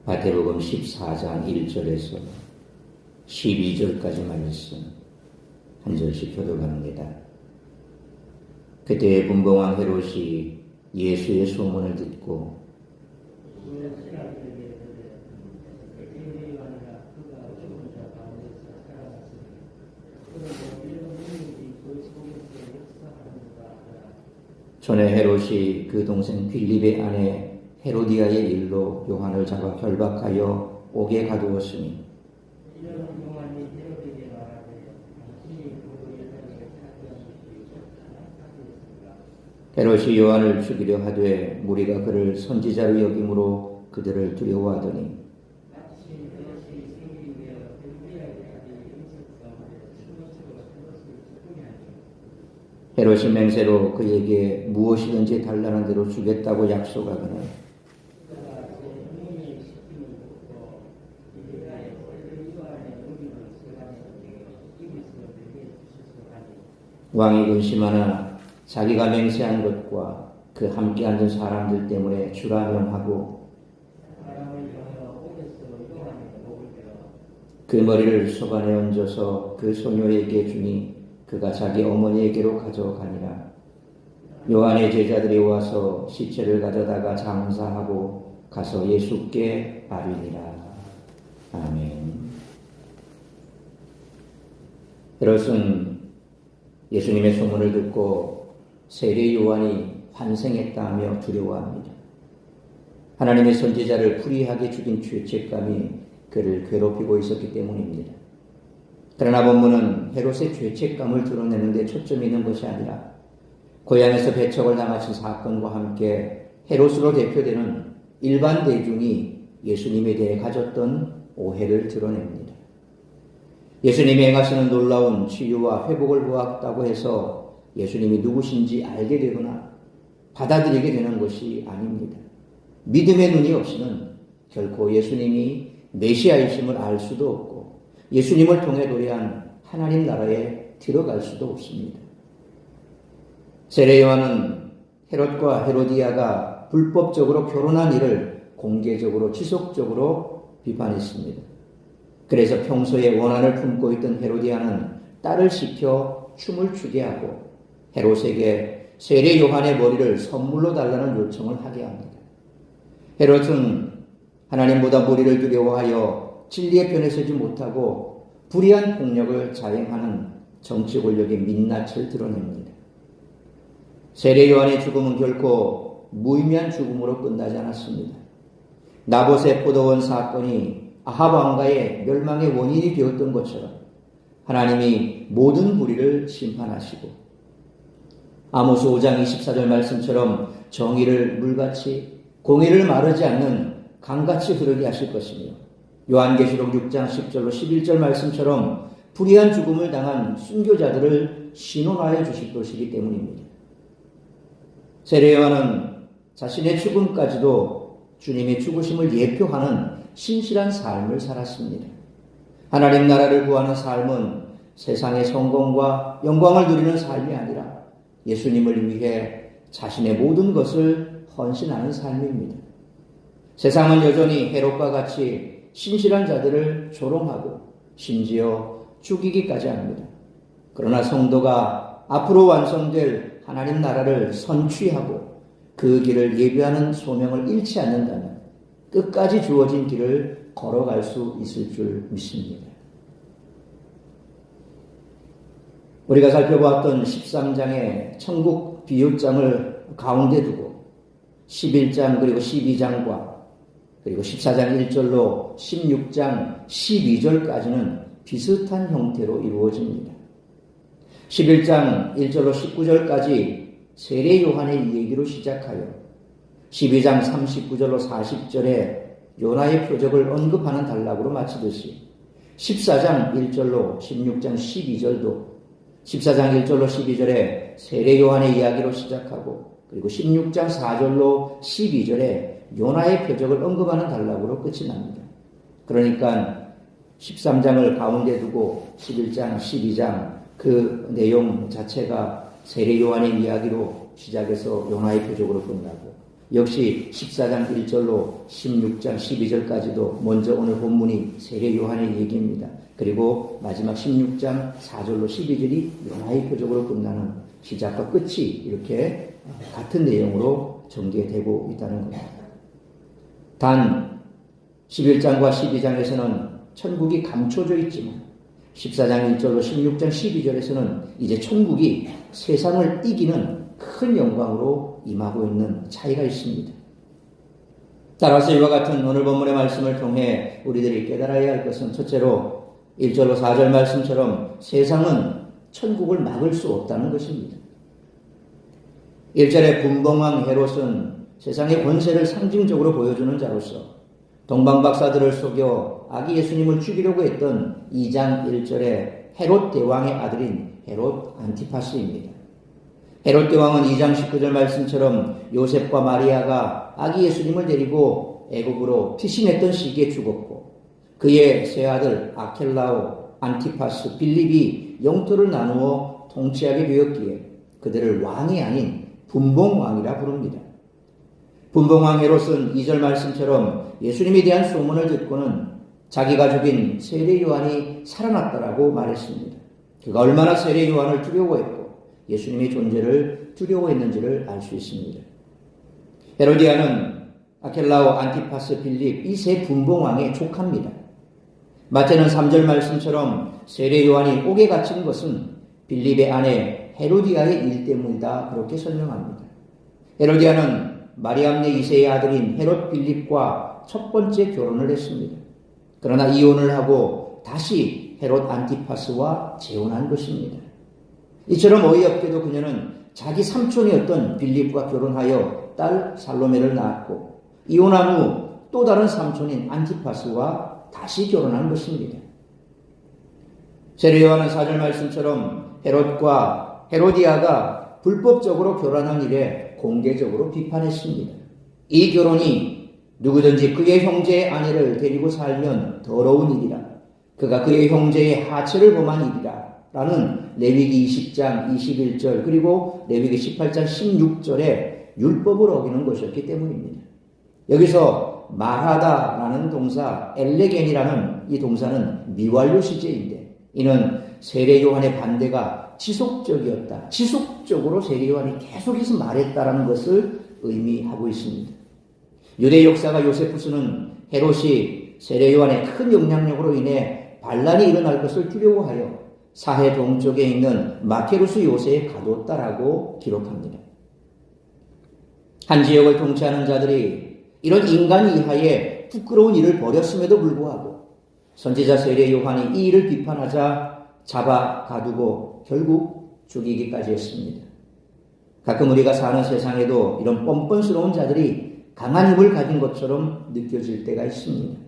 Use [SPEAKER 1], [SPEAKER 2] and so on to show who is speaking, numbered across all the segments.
[SPEAKER 1] 마태복음 14장 1절에서 12절까지 말씀 한 절씩 교독합니다. 그때 분봉왕 헤롯이 예수의 소문을 듣고 전에 헤롯이 그 동생 빌립의 아내 헤로디아의 일로 요한을 잡아 결박하여 옥에 가두었으니 헤롯이 요한을 죽이려 하되 무리가 그를 선지자로 여김으로 그들을 두려워하더니 헤롯이 맹세로 그에게 무엇이든지 달라는 대로 주겠다고 약속하거늘 왕이 근심하나 자기가 맹세한 것과 그 함께 앉은 사람들 때문에 주라 명하고 그 머리를 소반에 얹어서 그 소녀에게 주니 그가 자기 어머니에게로 가져가니라. 요한의 제자들이 와서 시체를 가져다가 장사하고 가서 예수께 아뢰니라. 아멘. 헤롯은 예수님의 소문을 듣고 세례 요한이 환생했다며 두려워합니다. 하나님의 선지자를 불의하게 죽인 죄책감이 그를 괴롭히고 있었기 때문입니다. 그러나 본문은 헤롯의 죄책감을 드러내는 데 초점이 있는 것이 아니라 고향에서 배척을 당하신 사건과 함께 헤롯으로 대표되는 일반 대중이 예수님에 대해 가졌던 오해를 드러냅니다. 예수님이 행하시는 놀라운 치유와 회복을 보았다고 해서 예수님이 누구신지 알게 되거나 받아들이게 되는 것이 아닙니다. 믿음의 눈이 없이는 결코 예수님이 메시아이심을 알 수도 없고 예수님을 통해 노래한 하나님 나라에 들어갈 수도 없습니다. 세례 요한은 헤롯과 헤로디아가 불법적으로 결혼한 일을 공개적으로 지속적으로 비판했습니다. 그래서 평소에 원한을 품고 있던 헤로디아는 딸을 시켜 춤을 추게 하고 헤롯에게 세례 요한의 머리를 선물로 달라는 요청을 하게 합니다. 헤롯은 하나님보다 무리를 두려워하여 진리의 편에 서지 못하고 불의한 폭력을 자행하는 정치 권력의 민낯을 드러냅니다. 세례 요한의 죽음은 결코 무의미한 죽음으로 끝나지 않았습니다. 나봇의 포도원 사건이 아합 왕가의 멸망의 원인이 되었던 것처럼 하나님이 모든 불의를 심판하시고 아모스 5장 24절 말씀처럼 정의를 물같이 공의를 마르지 않는 강같이 흐르게 하실 것이며 요한계시록 6장 10절로 11절 말씀처럼 불의한 죽음을 당한 순교자들을 신원하여 주실 것이기 때문입니다. 세례 요한은 자신의 죽음까지도 주님의 죽으심을 예표하는 신실한 삶을 살았습니다. 하나님 나라를 구하는 삶은 세상의 성공과 영광을 누리는 삶이 아니라 예수님을 위해 자신의 모든 것을 헌신하는 삶입니다. 세상은 여전히 헤롯과 같이 신실한 자들을 조롱하고 심지어 죽이기까지 합니다. 그러나 성도가 앞으로 완성될 하나님 나라를 선취하고 그 길을 예비하는 소명을 잃지 않는다면 끝까지 주어진 길을 걸어갈 수 있을 줄 믿습니다. 우리가 살펴보았던 13장의 천국 비유장을 가운데 두고 11장 그리고 12장과 그리고 14장 1절로 16장 12절까지는 비슷한 형태로 이루어집니다. 11장 1절로 19절까지 세례 요한의 얘기로 시작하여 12장 39절로 40절에 요나의 표적을 언급하는 단락으로 마치듯이 14장 1절로 16장 12절도 14장 1절로 12절에 세례 요한의 이야기로 시작하고 그리고 16장 4절로 12절에 요나의 표적을 언급하는 단락으로 끝이 납니다. 그러니까 13장을 가운데 두고 11장, 12장 그 내용 자체가 세례 요한의 이야기로 시작해서 요나의 표적으로 끝나고 역시 14장 1절로 16장 12절까지도 먼저 오늘 본문이 세례 요한의 얘기입니다. 그리고 마지막 16장 4절로 12절이 요나의 표적으로 끝나는 시작과 끝이 이렇게 같은 내용으로 전개되고 있다는 겁니다. 단 11장과 12장에서는 천국이 감춰져 있지만 14장 1절로 16장 12절에서는 이제 천국이 세상을 이기는 큰 영광으로 임하고 있는 차이가 있습니다. 따라서 이와 같은 오늘 본문의 말씀을 통해 우리들이 깨달아야 할 것은 첫째로 1절로 4절 말씀처럼 세상은 천국을 막을 수 없다는 것입니다. 1절의 분봉왕 헤롯은 세상의 권세를 상징적으로 보여주는 자로서 동방박사들을 속여 아기 예수님을 죽이려고 했던 2장 1절의 헤롯 대왕의 아들인 헤롯 안티파스입니다. 헤롯 대왕은 2장 19절 말씀처럼 요셉과 마리아가 아기 예수님을 데리고 애국으로 피신했던 시기에 죽었고 그의 세 아들 아켈라오, 안티파스, 빌립이 영토를 나누어 통치하게 되었기에 그들을 왕이 아닌 분봉왕이라 부릅니다. 분봉왕 헤롯은 2절 말씀처럼 예수님에 대한 소문을 듣고는 자기가 죽인 세례 요한이 살아났다라고 말했습니다. 그가 얼마나 세례 요한을 두려워했고 예수님의 존재를 두려워했는지를 알 수 있습니다. 헤로디아는 아켈라오, 안티파스, 빌립 이 세 분봉왕의 조카입니다. 마태는 3절 말씀처럼 세례 요한이 옥에 갇힌 것은 빌립의 아내 헤로디아의 일 때문이다 그렇게 설명합니다. 헤로디아는 마리암네 2세의 아들인 헤롯 빌립과 첫 번째 결혼을 했습니다. 그러나 이혼을 하고 다시 헤롯 안티파스와 재혼한 것입니다. 이처럼 어이없게도 그녀는 자기 삼촌이었던 빌립과 결혼하여 딸 살로메를 낳았고 이혼한 후 또 다른 삼촌인 안티파스와 다시 결혼한 것입니다. 세례 요한은 4절 말씀처럼 헤롯과 헤로디아가 불법적으로 결혼한 일에 공개적으로 비판했습니다. 이 결혼이 누구든지 그의 형제의 아내를 데리고 살면 더러운 일이라 그가 그의 형제의 하체를 범한 일이라 라는 레위기 20장 21절 그리고 레위기 18장 16절의 율법을 어기는 것이었기 때문입니다. 여기서 말하다 라는 동사 엘레겐이라는 이 동사는 미완료 시제인데 이는 세례 요한의 반대가 지속적이었다. 지속적으로 세례 요한이 계속해서 말했다라는 것을 의미하고 있습니다. 유대 역사가 요세푸스는 헤롯이 세례 요한의 큰 영향력으로 인해 반란이 일어날 것을 두려워하여 사해 동쪽에 있는 마케루스 요새에 가뒀다라고 기록합니다. 한 지역을 통치하는 자들이 이런 인간 이하의 부끄러운 일을 벌였음에도 불구하고 선지자 세례 요한이 이 일을 비판하자 잡아 가두고 결국 죽이기까지 했습니다. 가끔 우리가 사는 세상에도 이런 뻔뻔스러운 자들이 강한 힘을 가진 것처럼 느껴질 때가 있습니다.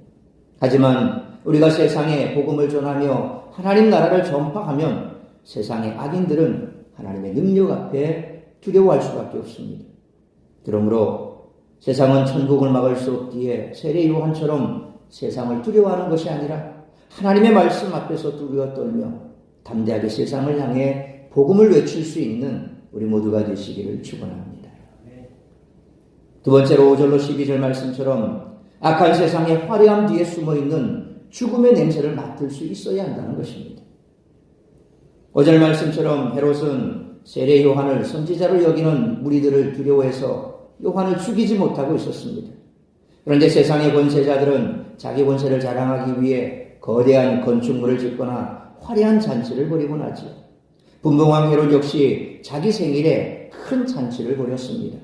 [SPEAKER 1] 하지만 우리가 세상에 복음을 전하며 하나님 나라를 전파하면 세상의 악인들은 하나님의 능력 앞에 두려워할 수밖에 없습니다. 그러므로 세상은 천국을 막을 수 없기에 세례 요한처럼 세상을 두려워하는 것이 아니라 하나님의 말씀 앞에서 두려워 떨며 담대하게 세상을 향해 복음을 외칠 수 있는 우리 모두가 되시기를 축원합니다. 두 번째로 5절로 12절 말씀처럼 악한 세상의 화려함 뒤에 숨어있는 죽음의 냄새를 맡을 수 있어야 한다는 것입니다. 5절 말씀처럼 헤롯은 세례 요한을 선지자로 여기는 무리들을 두려워해서 요한을 죽이지 못하고 있었습니다. 그런데 세상의 권세자들은 자기 권세를 자랑하기 위해 거대한 건축물을 짓거나 화려한 잔치를 벌이곤 하지요. 분봉왕 헤롯 역시 자기 생일에 큰 잔치를 벌였습니다.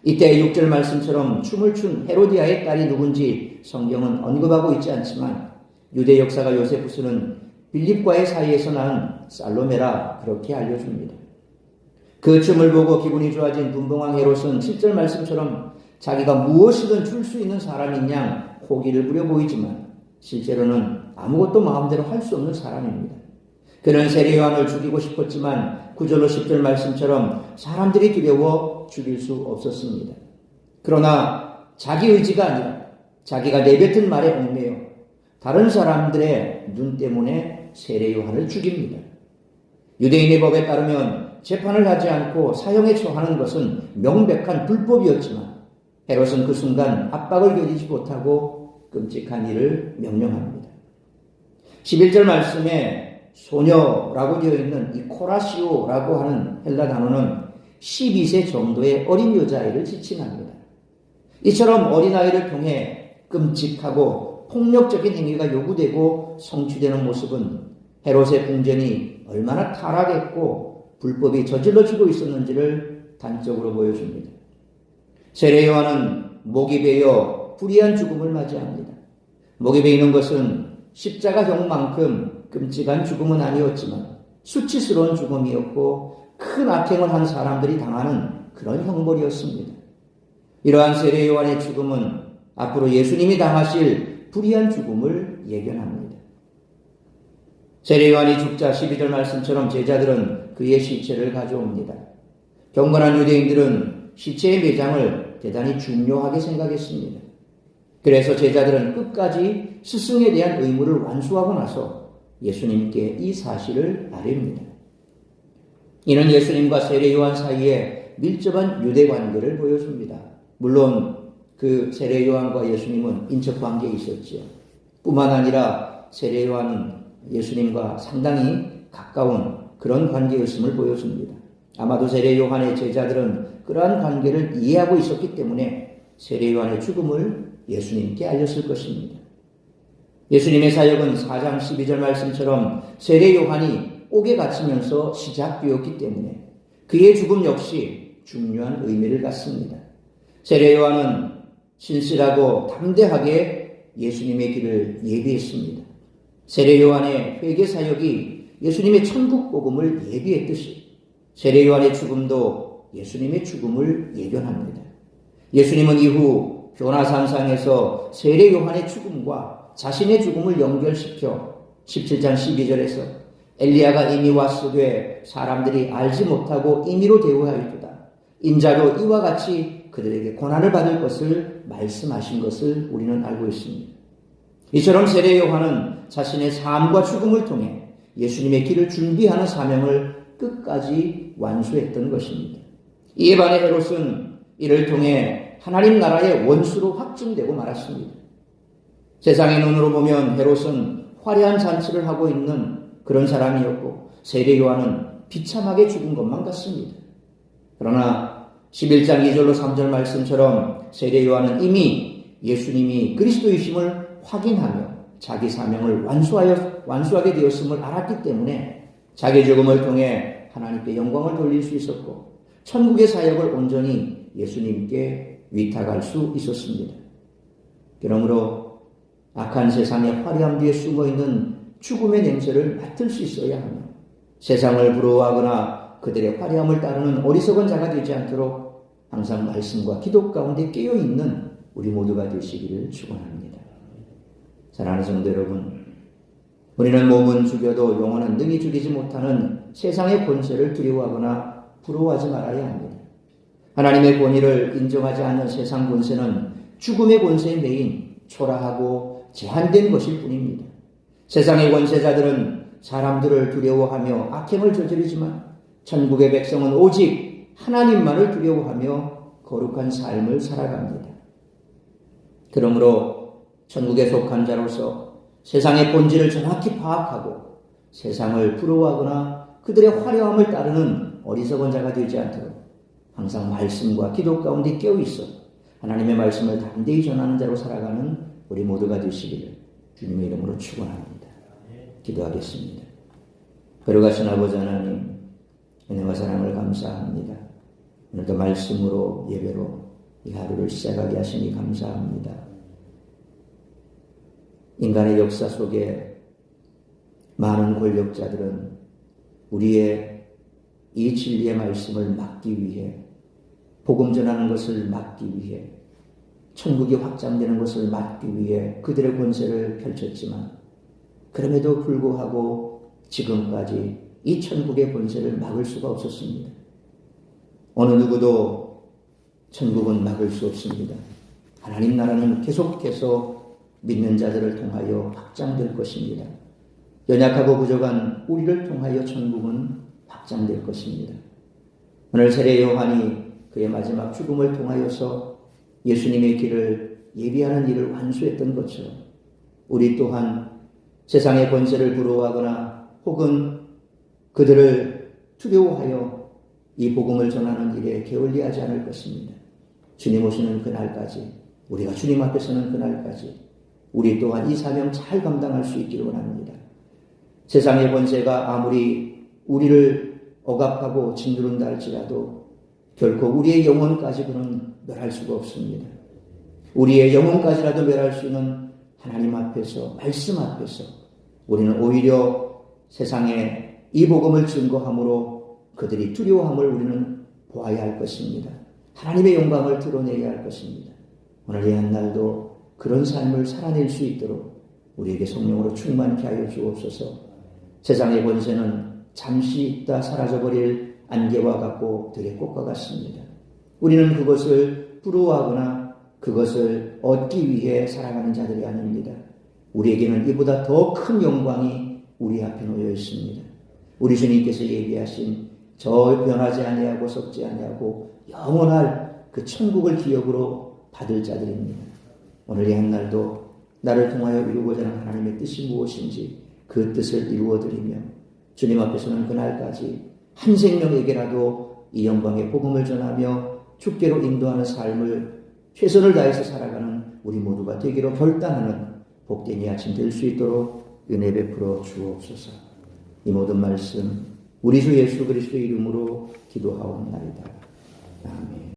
[SPEAKER 1] 이때 6절 말씀처럼 춤을 춘 헤로디아의 딸이 누군지 성경은 언급하고 있지 않지만 유대 역사가 요세푸스는 빌립과의 사이에서 낳은 살로메라 그렇게 알려줍니다. 그 춤을 보고 기분이 좋아진 분봉왕 헤롯은 7절 말씀처럼 자기가 무엇이든 줄 수 있는 사람인 양 호기를 부려 보이지만 실제로는 아무것도 마음대로 할 수 없는 사람입니다. 그는 세례 요한을 죽이고 싶었지만 9절로 10절 말씀처럼 사람들이 두려워 죽일 수 없었습니다. 그러나 자기 의지가 아니라 자기가 내뱉은 말에 얽매여 다른 사람들의 눈 때문에 세례 요한을 죽입니다. 유대인의 법에 따르면 재판을 하지 않고 사형에 처하는 것은 명백한 불법이었지만 헤롯은 그 순간 압박을 견디지 못하고 끔찍한 일을 명령합니다. 11절 말씀에 소녀라고 되어 있는 이 코라시오라고 하는 헬라 단어는 12세 정도의 어린 여자아이를 지칭합니다. 이처럼 어린아이를 통해 끔찍하고 폭력적인 행위가 요구되고 성취되는 모습은 헤롯의 궁전이 얼마나 타락했고 불법이 저질러지고 있었는지를 단적으로 보여줍니다. 세례 요한은 목이 베어 불의한 죽음을 맞이합니다. 목이 베이는 것은 십자가형만큼 끔찍한 죽음은 아니었지만 수치스러운 죽음이었고 큰 악행을 한 사람들이 당하는 그런 형벌이었습니다. 이러한 세례 요한의 죽음은 앞으로 예수님이 당하실 불의한 죽음을 예견합니다. 세례 요한이 죽자 12절 말씀처럼 제자들은 그의 시체를 가져옵니다. 경건한 유대인들은 시체의 매장을 대단히 중요하게 생각했습니다. 그래서 제자들은 끝까지 스승에 대한 의무를 완수하고 나서 예수님께 이 사실을 아뢰입니다. 이는 예수님과 세례 요한 사이에 밀접한 유대 관계를 보여줍니다. 물론 그 세례 요한과 예수님은 인척 관계에 있었지요. 뿐만 아니라 세례 요한은 예수님과 상당히 가까운 그런 관계였음을 보여줍니다. 아마도 세례 요한의 제자들은 그러한 관계를 이해하고 있었기 때문에 세례 요한의 죽음을 예수님께 알렸을 것입니다. 예수님의 사역은 4장 12절 말씀처럼 세례 요한이 옥에 갇히면서 시작되었기 때문에 그의 죽음 역시 중요한 의미를 갖습니다. 세례 요한은 신실하고 담대하게 예수님의 길을 예비했습니다. 세례 요한의 회개 사역이 예수님의 천국 복음을 예비했듯이 세례 요한의 죽음도 예수님의 죽음을 예견합니다. 예수님은 이후 변화산상에서 세례 요한의 죽음과 자신의 죽음을 연결시켜 17장 12절에서 엘리야가 이미 왔으되 사람들이 알지 못하고 임의로 대우하였도다. 인자도 이와 같이 그들에게 고난을 받을 것을 말씀하신 것을 우리는 알고 있습니다. 이처럼 세례 요한은 자신의 삶과 죽음을 통해 예수님의 길을 준비하는 사명을 끝까지 완수했던 것입니다. 이에 반해 헤롯은 이를 통해 하나님 나라의 원수로 확증되고 말았습니다. 세상의 눈으로 보면 헤롯은 화려한 잔치를 하고 있는 그런 사람이었고 세례 요한은 비참하게 죽은 것만 같습니다. 그러나 11장 2절로 3절 말씀처럼 세례 요한은 이미 예수님이 그리스도이심을 확인하며 자기 사명을 완수하게 되었음을 알았기 때문에 자기 죽음을 통해 하나님께 영광을 돌릴 수 있었고 천국의 사역을 온전히 예수님께 위탁할 수 있었습니다. 그러므로 악한 세상의 화려함 뒤에 숨어있는 죽음의 냄새를 맡을 수 있어야 하며 세상을 부러워하거나 그들의 화려함을 따르는 어리석은 자가 되지 않도록 항상 말씀과 기도 가운데 깨어있는 우리 모두가 되시기를 축원합니다. 사랑하는 성도 여러분, 우리는 몸은 죽여도 영혼은 능히 죽이지 못하는 세상의 권세를 두려워하거나 부러워하지 말아야 합니다. 하나님의 권위를 인정하지 않는 세상 권세는 죽음의 권세에 매인 초라하고 제한된 것일 뿐입니다. 세상의 권세자들은 사람들을 두려워하며 악행을 저지르지만 천국의 백성은 오직 하나님만을 두려워하며 거룩한 삶을 살아갑니다. 그러므로 천국에 속한 자로서 세상의 본질을 정확히 파악하고 세상을 부러워하거나 그들의 화려함을 따르는 어리석은 자가 되지 않도록 항상 말씀과 기도 가운데 깨어있어 하나님의 말씀을 담대히 전하는 자로 살아가는 우리 모두가 되시기를 주님의 이름으로 축원합니다. 기도하겠습니다. 거룩하신 아버지 하나님, 은혜와 사랑을 감사합니다. 오늘도 말씀으로 예배로 이 하루를 시작하게 하시니 감사합니다. 인간의 역사 속에 많은 권력자들은 우리의 이 진리의 말씀을 막기 위해, 복음 전하는 것을 막기 위해, 천국이 확장되는 것을 막기 위해 그들의 권세를 펼쳤지만 그럼에도 불구하고 지금까지 이 천국의 권세를 막을 수가 없었습니다. 어느 누구도 천국은 막을 수 없습니다. 하나님 나라는 계속해서 믿는 자들을 통하여 확장될 것입니다. 연약하고 부족한 우리를 통하여 천국은 확장될 것입니다. 오늘 세례 요한이 그의 마지막 죽음을 통하여서 예수님의 길을 예비하는 일을 완수했던 것처럼 우리 또한 세상의 권세를 부러워하거나 혹은 그들을 두려워하여 이 복음을 전하는 일에 게을리하지 않을 것입니다. 주님 오시는 그날까지, 우리가 주님 앞에 서는 그날까지 우리 또한 이 사명 잘 감당할 수 있기를 원합니다. 세상의 권세가 아무리 우리를 억압하고 짓누른다 할지라도 결코 우리의 영혼까지 그는 멸할 수가 없습니다. 우리의 영혼까지라도 멸할 수 있는 하나님 앞에서, 말씀 앞에서 우리는 오히려 세상에 이 복음을 증거함으로 그들이 두려워함을 우리는 보아야 할 것입니다. 하나님의 영광을 드러내야 할 것입니다. 오늘 이 한날도 그런 삶을 살아낼 수 있도록 우리에게 성령으로 충만케 하여 주옵소서. 세상의 권세는 잠시 있다 사라져버릴 안개와 같고 들의 꽃과 같습니다. 우리는 그것을 부러워하거나 그것을 얻기 위해 살아가는 자들이 아닙니다. 우리에게는 이보다 더 큰 영광이 우리 앞에 놓여 있습니다. 우리 주님께서 얘기하신 저 변하지 아니하고 썩지 아니하고 영원할 그 천국을 기업으로 받을 자들입니다. 오늘 이 한날도 나를 통하여 이루고자 하는 하나님의 뜻이 무엇인지 그 뜻을 이루어드리며 주님 앞에서는 그날까지 한 생명에게라도 이 영광의 복음을 전하며 주께로 인도하는 삶을 최선을 다해서 살아가는 우리 모두가 되기로 결단하는 복된 이 아침 될 수 있도록 은혜 베풀어 주옵소서. 이 모든 말씀 우리 주 예수 그리스도의 이름으로 기도하옵나이다. 아멘.